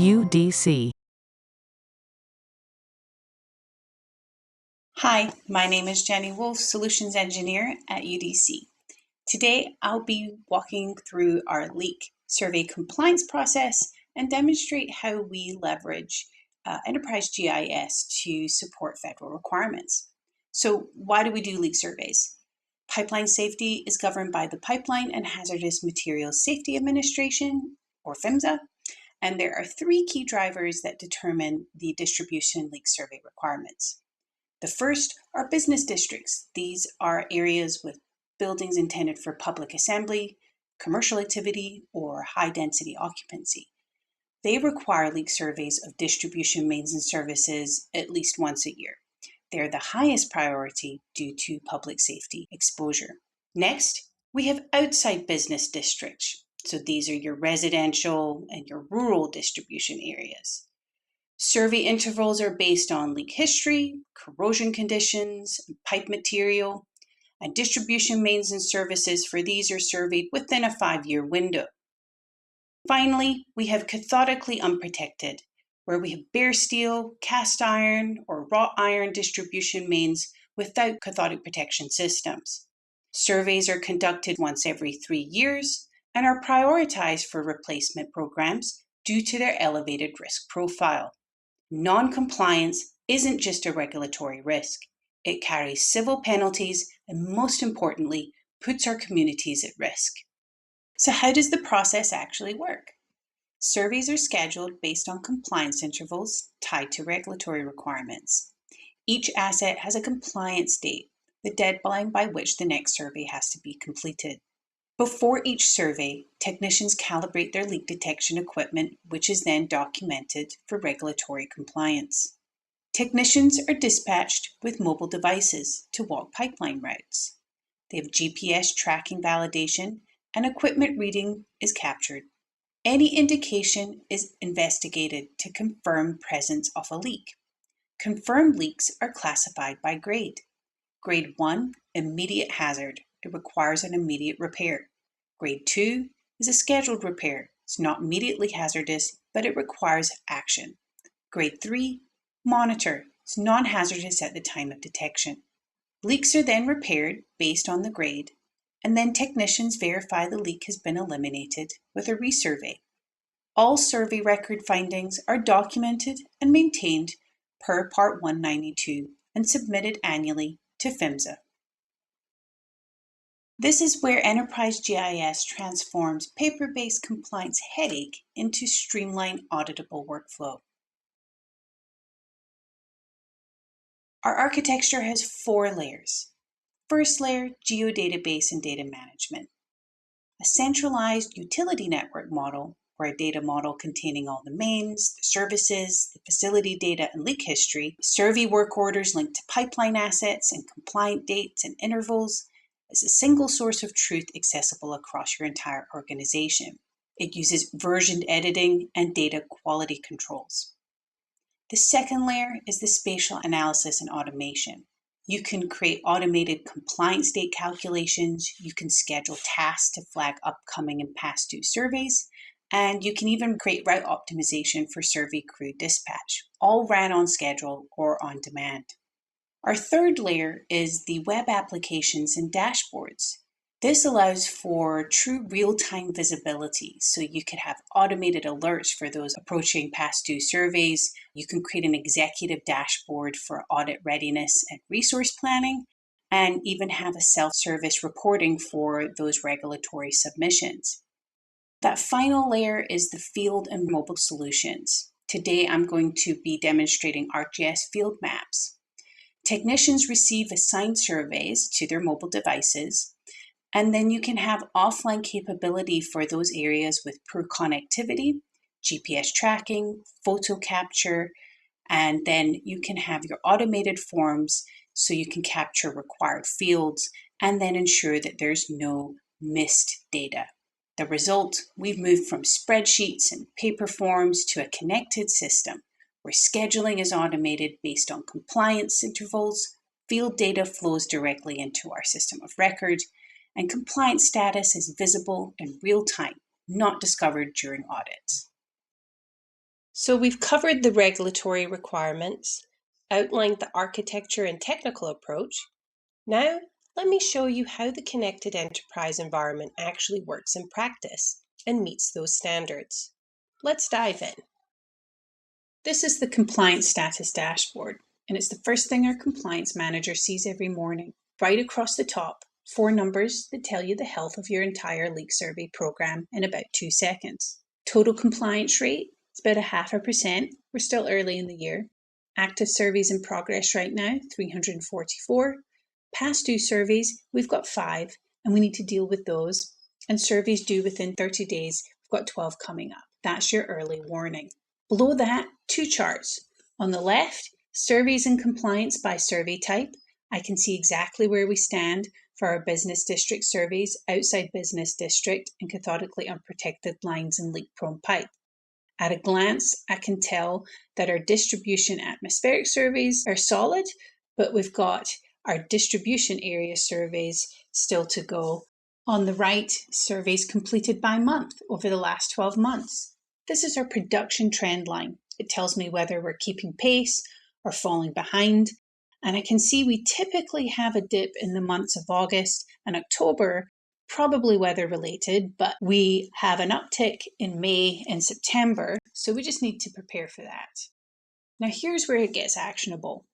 UDC. Hi, my name is Jenny Wolfe, Solutions Engineer at UDC. Today, I'll be walking through our leak survey compliance process and demonstrate how we leverage Enterprise GIS to support federal requirements. So why do we do leak surveys? Pipeline safety is governed by the Pipeline and Hazardous Materials Safety Administration, or PHMSA, and there are three key drivers that determine the distribution leak survey requirements. The first are business districts. These are areas with buildings intended for public assembly, commercial activity, or high density occupancy. They require leak surveys of distribution mains and services at least once a year. They're the highest priority due to public safety exposure. Next, we have outside business districts. So these are your residential and your rural distribution areas. Survey intervals are based on leak history, corrosion conditions, and pipe material, and distribution mains and services for these are surveyed within a 5-year window. Finally, we have cathodically unprotected, where we have bare steel, cast iron, or wrought iron distribution mains without cathodic protection systems. Surveys are conducted once every 3 years and are prioritized for replacement programs due to their elevated risk profile. Non-compliance isn't just a regulatory risk. It carries civil penalties and, most importantly, puts our communities at risk. So how does the process actually work? Surveys are scheduled based on compliance intervals tied to regulatory requirements. Each asset has a compliance date, the deadline by which the next survey has to be completed. Before each survey, technicians calibrate their leak detection equipment, which is then documented for regulatory compliance. Technicians are dispatched with mobile devices to walk pipeline routes. They have GPS tracking validation, and equipment reading is captured. Any indication is investigated to confirm presence of a leak. Confirmed leaks are classified by grade. Grade 1, immediate hazard. It requires an immediate repair. Grade 2 is a scheduled repair. It's not immediately hazardous, but it requires action. Grade 3, monitor. It's non-hazardous at the time of detection. Leaks are then repaired based on the grade, and then technicians verify the leak has been eliminated with a resurvey. All survey record findings are documented and maintained per Part 192 and submitted annually to PHMSA. This is where Enterprise GIS transforms paper-based compliance headache into streamlined auditable workflow. Our architecture has 4 layers. First layer, geodatabase and data management. A centralized utility network model, or a data model containing all the mains, the services, the facility data and leak history, survey work orders linked to pipeline assets and compliant dates and intervals, is a single source of truth accessible across your entire organization. It uses version editing and data quality controls. The second layer is the spatial analysis and automation. You can create automated compliance date calculations, you can schedule tasks to flag upcoming and past due surveys, and you can even create route optimization for survey crew dispatch, all ran on schedule or on demand. Our third layer is the web applications and dashboards. This allows for true real-time visibility. So you could have automated alerts for those approaching past due surveys. You can create an executive dashboard for audit readiness and resource planning, and even have a self-service reporting for those regulatory submissions. That final layer is the field and mobile solutions. Today, I'm going to be demonstrating ArcGIS field maps. Technicians receive assigned surveys to their mobile devices, and then you can have offline capability for those areas with poor connectivity, GPS tracking, photo capture, and then you can have your automated forms so you can capture required fields and then ensure that there's no missed data. The result, we've moved from spreadsheets and paper forms to a connected system where scheduling is automated based on compliance intervals, field data flows directly into our system of record, and compliance status is visible in real time, not discovered during audits. So we've covered the regulatory requirements, outlined the architecture and technical approach. Now, let me show you how the connected enterprise environment actually works in practice and meets those standards. Let's dive in. This is the compliance status dashboard, and it's the first thing our compliance manager sees every morning. Right across the top, 4 numbers that tell you the health of your entire leak survey program in about 2 seconds. Total compliance rate, it's about 0.5%. We're still early in the year. Active surveys in progress right now, 344. Past due surveys, we've got 5, and we need to deal with those. And surveys due within 30 days, we've got 12 coming up. That's your early warning. Below that, 2 charts. On the left, surveys and compliance by survey type. I can see exactly where we stand for our business district surveys, outside business district, and cathodically unprotected lines and leak-prone pipe. At a glance, I can tell that our distribution atmospheric surveys are solid, but we've got our distribution area surveys still to go. On the right, surveys completed by month over the last 12 months. This is our production trend line. It tells me whether we're keeping pace or falling behind. And I can see we typically have a dip in the months of August and October, probably weather related, but we have an uptick in May and September, so we just need to prepare for that. Now here's where it gets actionable.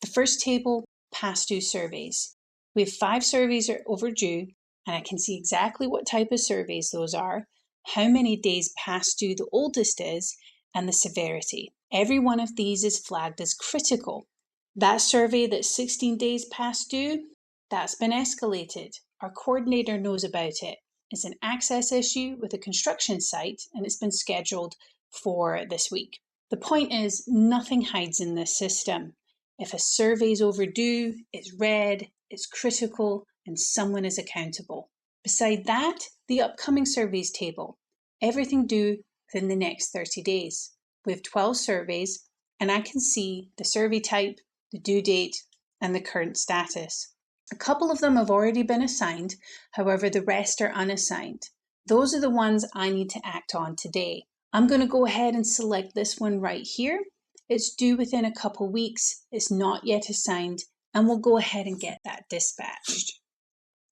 The first table, past due surveys. We have 5 surveys are overdue, and I can see exactly what type of surveys those are, how many days past due the oldest is, and the severity. Every one of these is flagged as critical. That survey that's 16 days past due, that's been escalated. Our coordinator knows about it. It's an access issue with a construction site, and it's been scheduled for this week. The point is, nothing hides in this system. If a survey is overdue, it's red, it's critical, and someone is accountable. Beside that, the upcoming surveys table. Everything due within the next 30 days. We have 12 surveys, and I can see the survey type, the due date, and the current status. A couple of them have already been assigned, however the rest are unassigned. Those are the ones I need to act on today. I'm going to go ahead and select this one right here. It's due within a couple weeks, it's not yet assigned, and we'll go ahead and get that dispatched.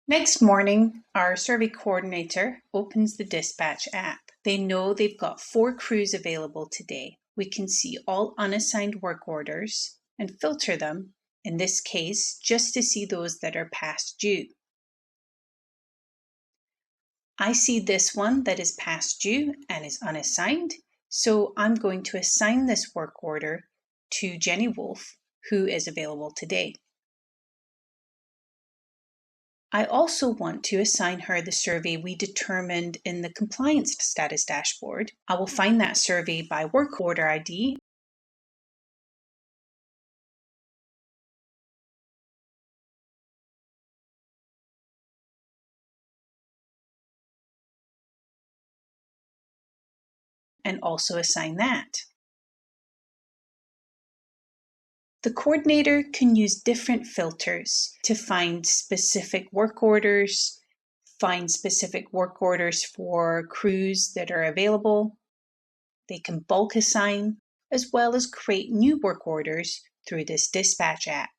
Next morning, our survey coordinator opens the dispatch app. They know they've got 4 crews available today. We can see all unassigned work orders and filter them, in this case, just to see those that are past due. I see this one that is past due and is unassigned, so I'm going to assign this work order to Jenny Wolfe, who is available today. I also want to assign her the survey we determined in the compliance status dashboard. I will find that survey by work order ID and also assign that. The coordinator can use different filters to find specific work orders, find specific work orders for crews that are available. They can bulk assign, as well as create new work orders through this dispatch app.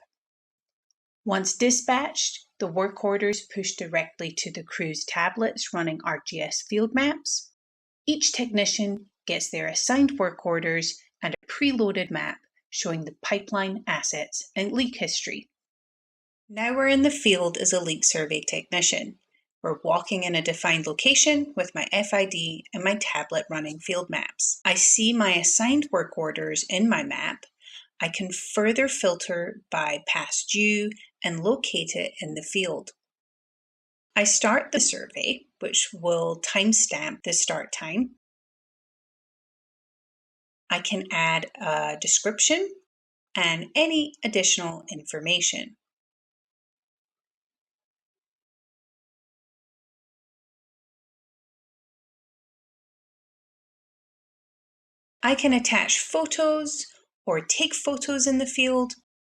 Once dispatched, the work orders push directly to the crew's tablets running ArcGIS field maps. Each technician gets their assigned work orders and a preloaded map showing the pipeline assets and leak history. Now we're in the field as a leak survey technician. We're walking in a defined location with my FID and my tablet running field maps. I see my assigned work orders in my map. I can further filter by past due and locate it in the field. I start the survey, which will timestamp the start time. I can add a description and any additional information. I can attach photos or take photos in the field,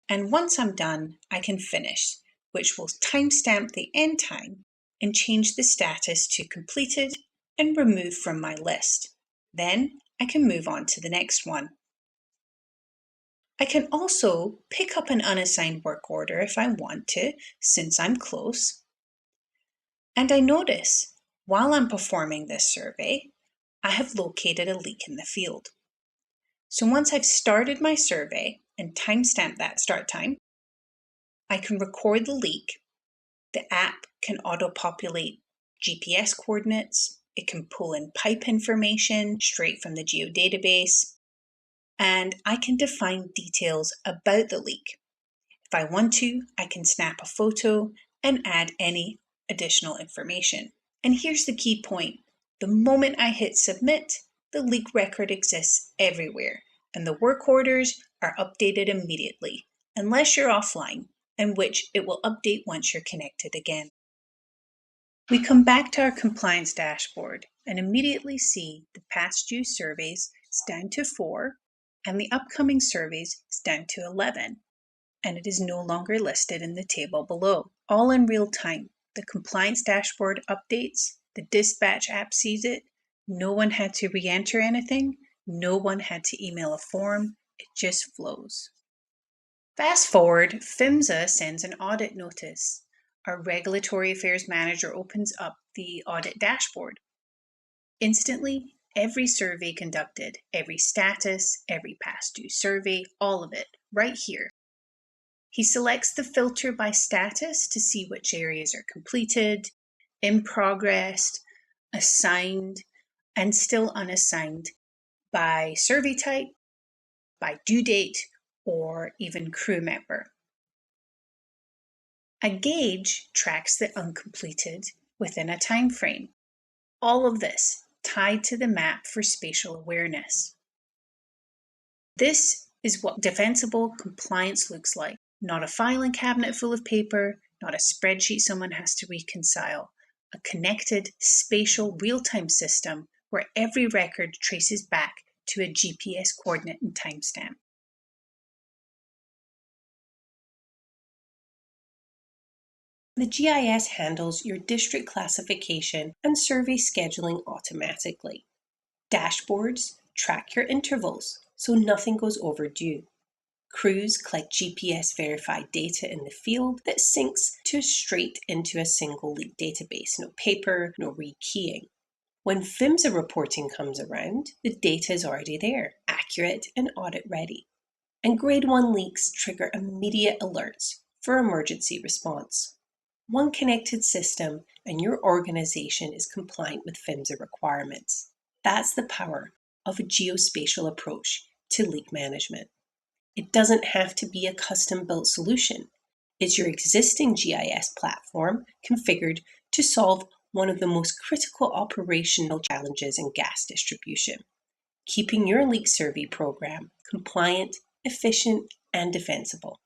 and once I'm done, I can finish, which will timestamp the end time and change the status to completed and remove from my list. Then I can move on to the next one. I can also pick up an unassigned work order if I want to, since I'm close. And I notice, while I'm performing this survey, I have located a leak in the field. So once I've started my survey and timestamped that start time, I can record the leak. The app can auto-populate GPS coordinates. It can pull in pipe information straight from the geodatabase. And I can define details about the leak. If I want to, I can snap a photo and add any additional information. And here's the key point. The moment I hit submit, the leak record exists everywhere, and the work orders are updated immediately, unless you're offline, in which it will update once you're connected again. We come back to our compliance dashboard and immediately see the past due surveys is down to 4 and the upcoming surveys is down to 11, and it is no longer listed in the table below. All in real time. The compliance dashboard updates, the dispatch app sees it, no one had to re-enter anything, no one had to email a form, it just flows. Fast forward, PHMSA sends an audit notice. Our Regulatory Affairs Manager opens up the audit dashboard. Instantly, every survey conducted, every status, every past due survey, all of it, right here. He selects the filter by status to see which areas are completed, in progress, assigned, and still unassigned by survey type, by due date, or even crew member. A gauge tracks the uncompleted within a time frame. All of this tied to the map for spatial awareness. This is what defensible compliance looks like. Not a filing cabinet full of paper, not a spreadsheet someone has to reconcile. A connected spatial real-time system where every record traces back to a GPS coordinate and timestamp. The GIS handles your district classification and survey scheduling automatically. Dashboards track your intervals so nothing goes overdue. Crews collect GPS verified data in the field that syncs straight into a single leak database. No paper, no rekeying. When PHMSA reporting comes around, the data is already there, accurate and audit ready. And grade 1 leaks trigger immediate alerts for emergency response. One connected system and your organization is compliant with PHMSA requirements. That's the power of a geospatial approach to leak management. It doesn't have to be a custom-built solution. It's your existing GIS platform configured to solve one of the most critical operational challenges in gas distribution, keeping your leak survey program compliant, efficient, and defensible.